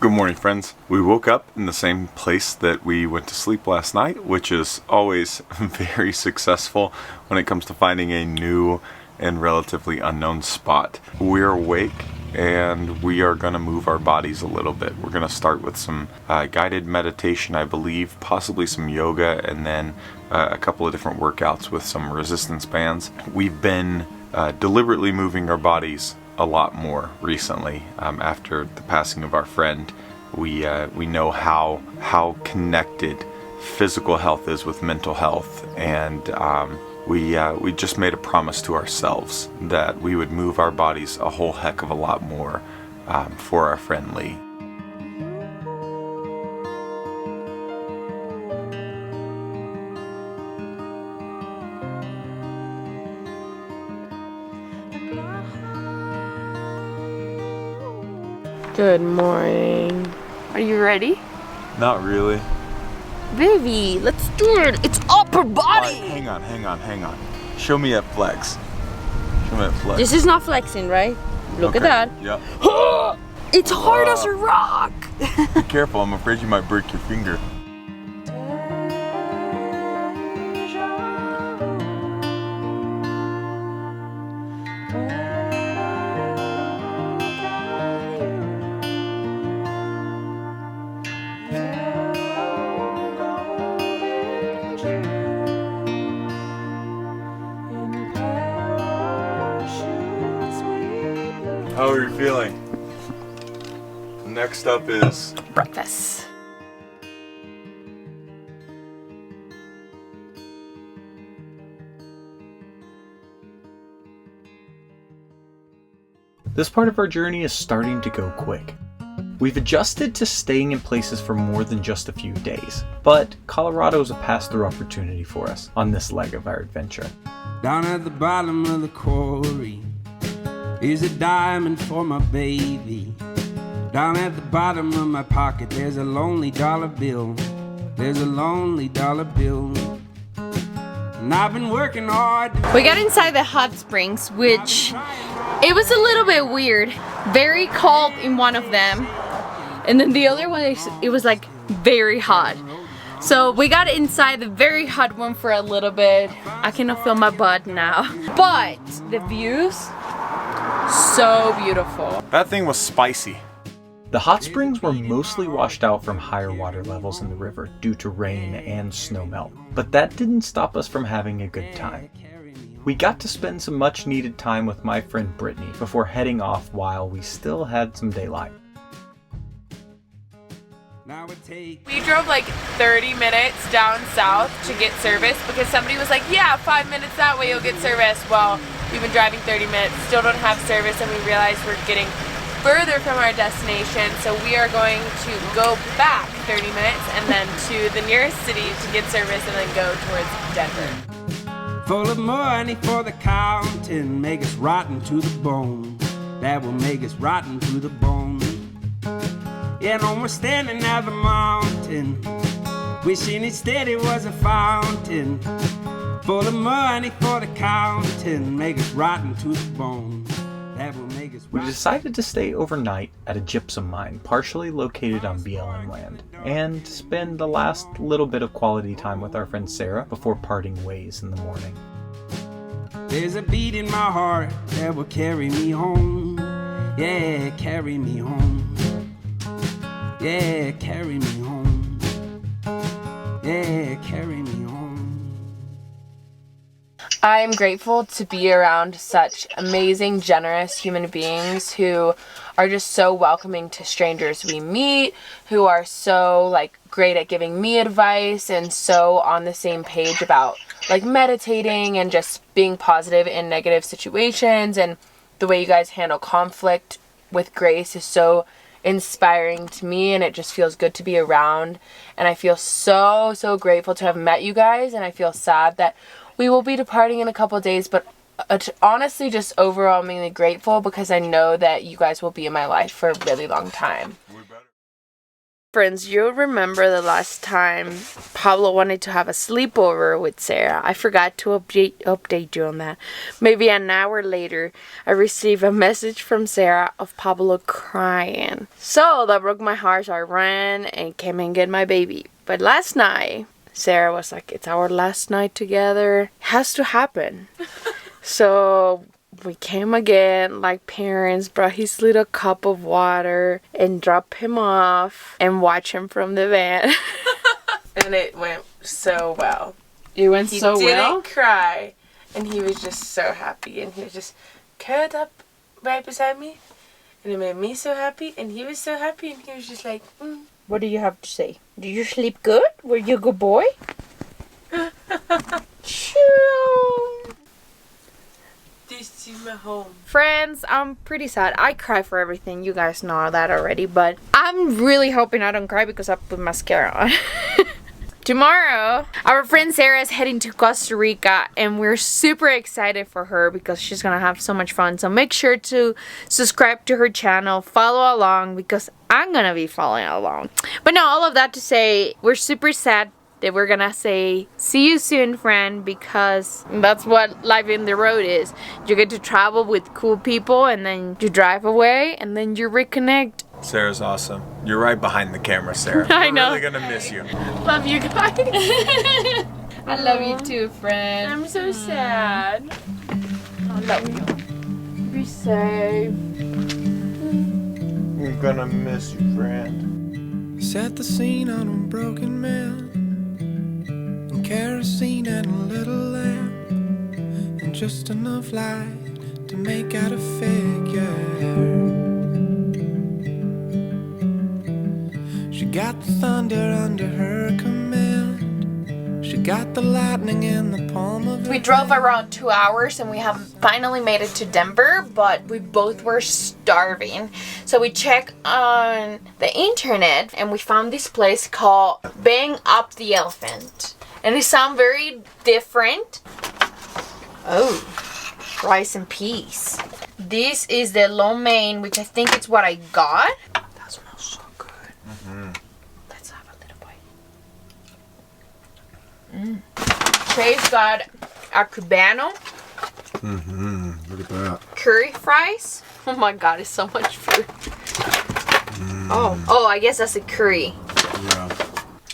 Good morning, friends. We woke up in the same place that we went to sleep last night, which is always very successful when it comes to finding a new and relatively unknown spot. We're awake and we are going to move our bodies a little bit. We're going to start with some guided meditation, I believe, possibly some yoga, and then a couple of different workouts with some resistance bands. We've been deliberately moving our bodies a lot more recently after the passing of our friend. We know how connected physical health is with mental health, and we just made a promise to ourselves that we would move our bodies a whole heck of a lot more for our friend Lee. Good morning. Are you ready? Not really. Baby, let's do it. It's upper body. Right, hang on. Show me a flex. This is not flexing, right? Look at that. Yeah. It's hard as a rock. Be careful, I'm afraid you might break your finger. How are you feeling? Next up is breakfast. This part of our journey is starting to go quick. We've adjusted to staying in places for more than just a few days, but Colorado is a pass-through opportunity for us on this leg of our adventure. Down at the bottom of the quarry is a diamond for my baby. Down at the bottom of my pocket there's a lonely dollar bill. There's a lonely dollar bill. And I've been working hard. We got inside the hot springs, which it was a little bit weird. Very cold in one of them, and then the other one it was like very hot. So we got inside the very hot one for a little bit. I cannot feel my butt now, but the views, so beautiful. that thing was spicy. The hot springs were mostly washed out from higher water levels in the river due to rain and snowmelt, but that didn't stop us from having a good time. We got to spend some much needed time with my friend Brittany before heading off while we still had some daylight. We drove like 30 minutes down south to get service because somebody was like, yeah, 5 minutes that way you'll get service. Well, we've been driving 30 minutes, still don't have service, and we realized we're getting further from our destination, so we are going to go back 30 minutes and then to the nearest city to get service and then go towards Denver. Full of money for the counting, make us rotten to the bone. That will make us rotten to the bone. Yeah, no, we're standing at the mountain, wishing instead it was a fountain. Full of money for the counting, make us rotten to the bone. That will make us We rotten. decided to stay overnight at a gypsum mine partially located on BLM land and spend the last little bit of quality time with our friend Sarah before parting ways in the morning. There's a beat in my heart that will carry me home. Yeah, carry me home. Yeah, carry me home. Yeah, carry me home. I am grateful to be around such amazing, generous human beings who are just so welcoming to strangers we meet, who are so great at giving me advice and so on the same page about meditating and just being positive in negative situations. And the way you guys handle conflict with grace is so inspiring to me, and it just feels good to be around. And I feel so grateful to have met you guys, and I feel sad that we will be departing in a couple days, but honestly just overwhelmingly grateful because I know that you guys will be in my life for a really long time. friends, you'll remember the last time Pablo wanted to have a sleepover with Sarah. I forgot to update you on that. Maybe an hour later, I received a message from Sarah of Pablo crying. So that broke my heart, so I ran and came and get my baby. But last night, Sarah was like, it's our last night together. It has to happen. So we came again like parents, brought his little cup of water and dropped him off and watched him from the van. And it went so well. It went so well? He didn't cry. And he was just so happy. And he was just curled up right beside me. And it made me so happy. And he was so happy. And he was just like, What do you have to say? Did you sleep good? Were you a good boy? This is my home. Friends, I'm pretty sad. I cry for everything. You guys know that already. But I'm really hoping I don't cry because I put mascara on. Tomorrow, our friend Sarah is heading to Costa Rica. And we're super excited for her because she's going to have so much fun. So make sure to subscribe to her channel. Follow along because I'm going to be following along. But no, all of that to say, we're super sad that we're gonna say see you soon, friend, because that's what life in the road is. You get to travel with cool people and then you drive away and then you reconnect. Sarah's awesome. You're right behind the camera, Sarah. I know. We're really gonna miss you. Love you guys. I love you too, friend. I'm so sad. I love you. Be safe. We're gonna miss you, friend. Set the scene on a broken man, and kerosene and a little lamp, and just enough light to make out a figure. She got the thunder under her command. She got the lightning in the palm of her We drove around 2 hours and we have finally made it to Denver, but we both were starving. So we checked on the internet and we found this place called Bang Up the Elephant. And it sounds very different. Oh, rice and peas. This is the lo mein, which I think it's what I got. That smells so good. Let's have a little bite. Chase got a cubano. Look at that. Curry fries. Oh my god, it's so much food. Oh, I guess that's a curry. Yeah.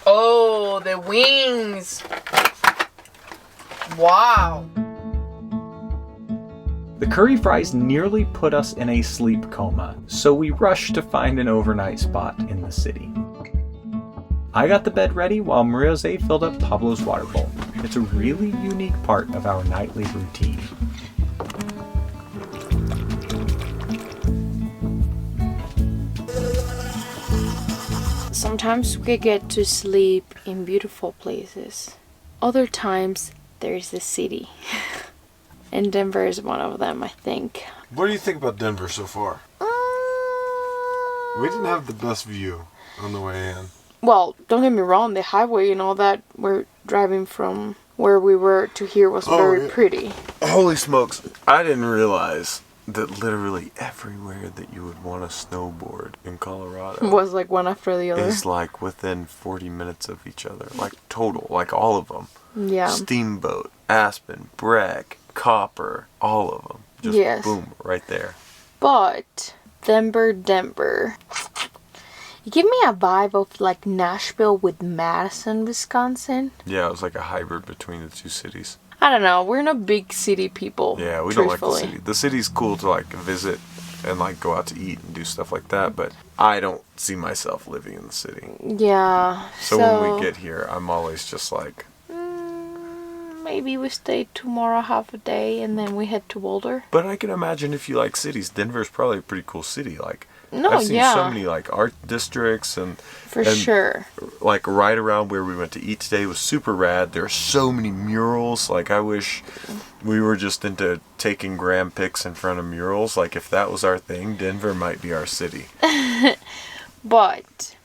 Oh, the wings. Wow. The curry fries nearly put us in a sleep coma, so we rushed to find an overnight spot in the city. I got the bed ready while Maria-Jose filled up Pablo's water bowl. It's a really unique part of our nightly routine. Sometimes we get to sleep in beautiful places. Other times there's the city. And Denver is one of them, I think. What do you think about Denver so far? We didn't have the best view on the way in. Well, don't get me wrong, the highway and all that we're driving from where we were to here was very pretty. Holy smokes. I didn't realize that literally everywhere that you would want to snowboard in Colorado It was like one after the other. is like within 40 minutes of each other. Like total, like all of them. Yeah. Steamboat, Aspen, Breck, Copper, all of them. Just Yes. boom, right there. But Denver. You give me a vibe of like Nashville with Madison, Wisconsin. Yeah, it was like a hybrid between the two cities. I don't know. We're not big city people. Yeah, we don't like the truthfully. city. The city's cool to like visit and like go out to eat and do stuff like that, but I don't see myself living in the city. Yeah. So when we get here, I'm always just like, maybe we stay tomorrow half a day and then we head to Boulder. but I can imagine if you like cities, Denver's probably a pretty cool city. Like, No, I've seen yeah. so many like art districts and For sure. like right around where we went to eat today was super rad. There are so many murals. Like I wish we were just into taking gram pics in front of murals. Like if that was our thing, Denver might be our city. But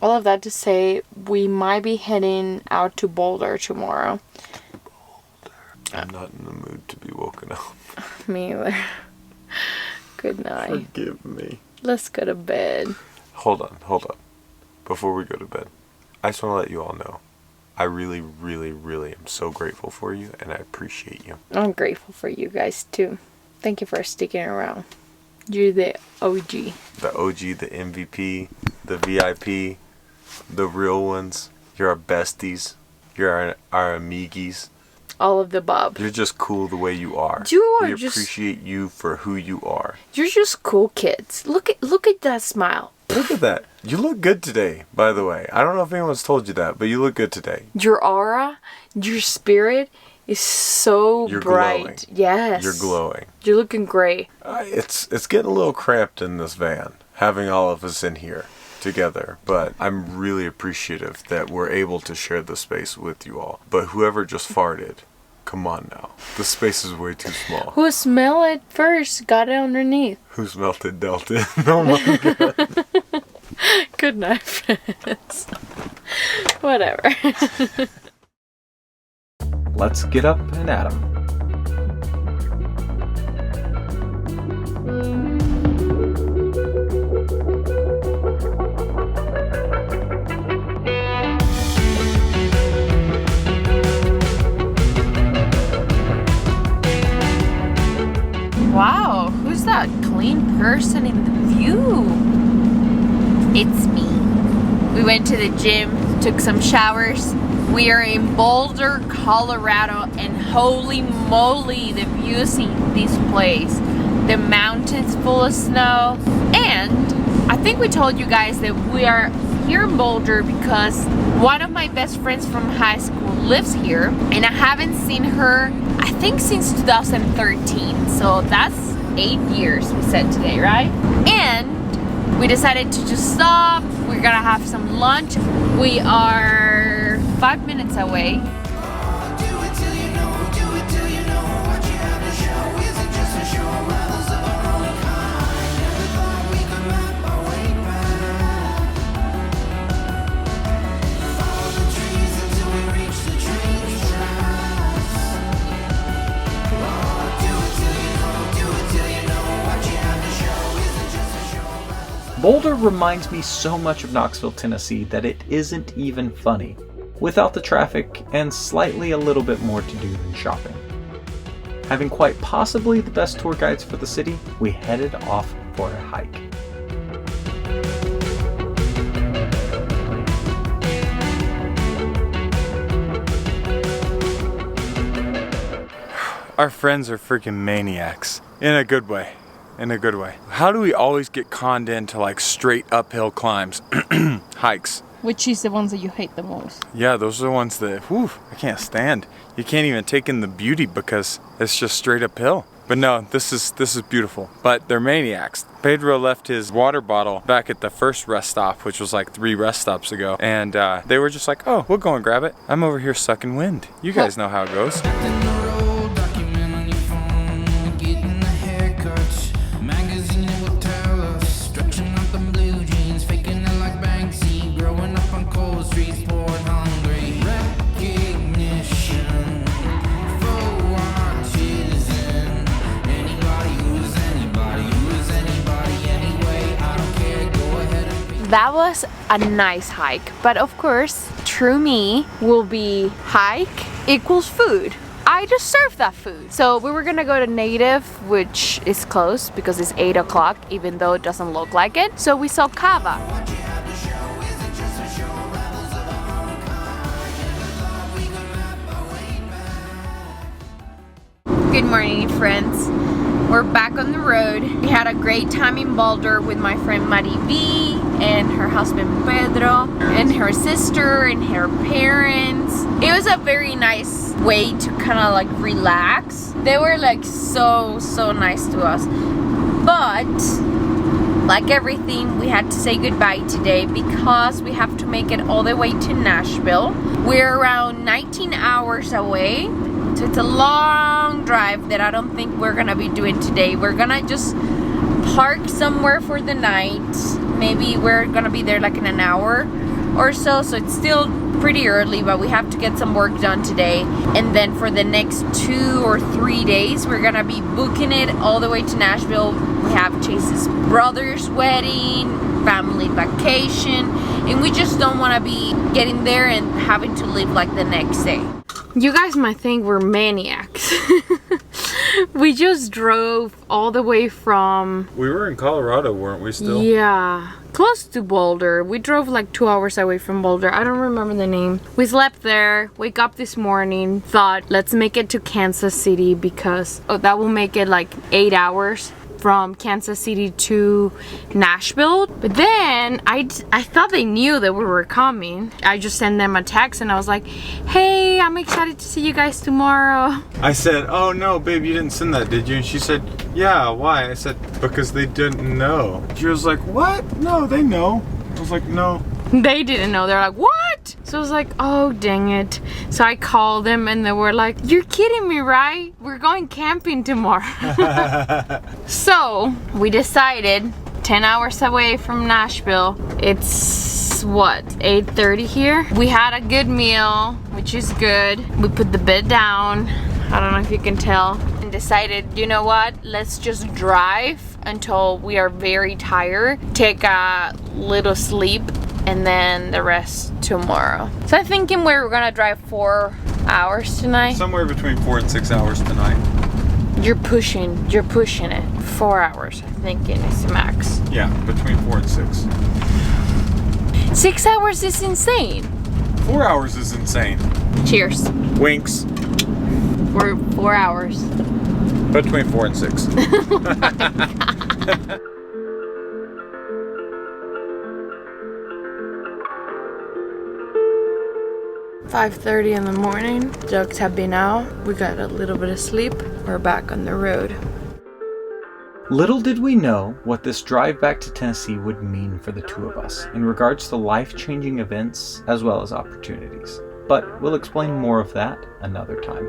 all of that to say, we might be heading out to Boulder tomorrow. I'm not in the mood to be woken up. Me either. Good night. Forgive me. Let's go to bed. Hold on. before we go to bed, I just want to let you all know, I really, really, really am so grateful for you, and I appreciate you. I'm grateful for you guys too. Thank you for sticking around. You're the OG. The OG, the MVP, the VIP, the real ones. You're our besties. You're our amigis. All of the above. You're just cool the way you are. We appreciate you for who you are. You're just cool kids. Look at that smile. Look at that. You look good today, by the way. I don't know if anyone's told you that, but you look good today. Your aura, your spirit is so You're bright. glowing. Yes. You're glowing. You're looking great. It's getting a little cramped in this van, having all of us in here together, but I'm really appreciative that we're able to share the space with you all. But whoever just farted, come on now. The space is way too small. Who smelled it first got it underneath. Who smelt it dealt it. Oh my god. Good night, friends. Whatever. Let's get up and at 'em. Wow, who's that clean person in the view? It's me. We went to the gym, took some showers. We are in Boulder, Colorado, and holy moly, the views in this place. The mountains full of snow. And I think we told you guys that we are here in Boulder because one of my best friends from high school lives here, and I haven't seen her, I think, since 2013. So that's 8 years, we said today, right? And we decided to just stop. We're gonna have some lunch. We are 5 minutes away. Boulder reminds me so much of Knoxville, Tennessee that it isn't even funny, without the traffic and slightly a little bit more to do than shopping. Having quite possibly the best tour guides for the city, we headed off for a hike. Our friends are freaking maniacs. In a good way. In a good way. How do we always get conned into like straight uphill climbs? Hikes. Which is the ones that you hate the most? Yeah, those are the ones that, whew, I can't stand. You can't even take in the beauty because it's just straight uphill. But no, this is beautiful. But they're maniacs. Pedro left his water bottle back at the first rest stop, which was like 3 rest stops ago. And they were just like, oh, we'll go and grab it. I'm over here sucking wind. You guys know how it goes. That was a nice hike, but of course, true me will be hike equals food. I just serve that food. So we were gonna go to Native, which is closed because it's 8 o'clock, even though it doesn't look like it. So we saw Cava. Good morning, friends. We're back on the road. We had a great time in Boulder with my friend Mari V and her husband Pedro and her sister and her parents. It was a very nice way to kind of like relax. They were like so nice to us. But like everything, we had to say goodbye today because we have to make it all the way to Nashville. We're around 19 hours away. So it's a long drive that I don't think we're gonna be doing today. We're gonna just park somewhere for the night. Maybe we're gonna be there like in an hour or so. So it's still pretty early, but we have to get some work done today. And then for the next 2 or 3 days, we're gonna be booking it all the way to Nashville. We have Chase's brother's wedding. family vacation, and we just don't want to be getting there and having to leave like the next day. You guys might think we're maniacs. We just drove all the way from... We were in Colorado, weren't we still? Yeah, close to Boulder. We drove like 2 hours away from Boulder. I don't remember the name. We slept there, wake up this morning, thought let's make it to Kansas City because that will make it like 8 hours from Kansas City to Nashville. But then I thought they knew that we were coming. I just sent them a text and I was like, hey, I'm excited to see you guys tomorrow. I said, oh no, babe, you didn't send that, did you? And she said, yeah, why? I said, because they didn't know. She was like, what? No, they know. I was like, no. They didn't know. They're like, what? So I was like, oh, dang it. So I called them and they were like, you're kidding me, right? We're going camping tomorrow. So we decided 10 hours away from Nashville. It's what, 8:30 here? We had a good meal, which is good. We put the bed down. I don't know if you can tell. And decided, you know what? Let's just drive until we are very tired. Take a little sleep and then the rest tomorrow. So I'm thinking we're gonna drive 4 hours tonight. Somewhere between 4 and 6 hours tonight. You're pushing it. 4 hours, I'm thinking is the max. Yeah, between 4 and 6. 6 hours is insane. 4 hours is insane. Cheers. Winks. For 4 hours. Between 4 and 6. 5:30 in the morning. Dogs have been out. We got a little bit of sleep. We're back on the road. Little did we know what this drive back to Tennessee would mean for the two of us in regards to life-changing events as well as opportunities. But we'll explain more of that another time.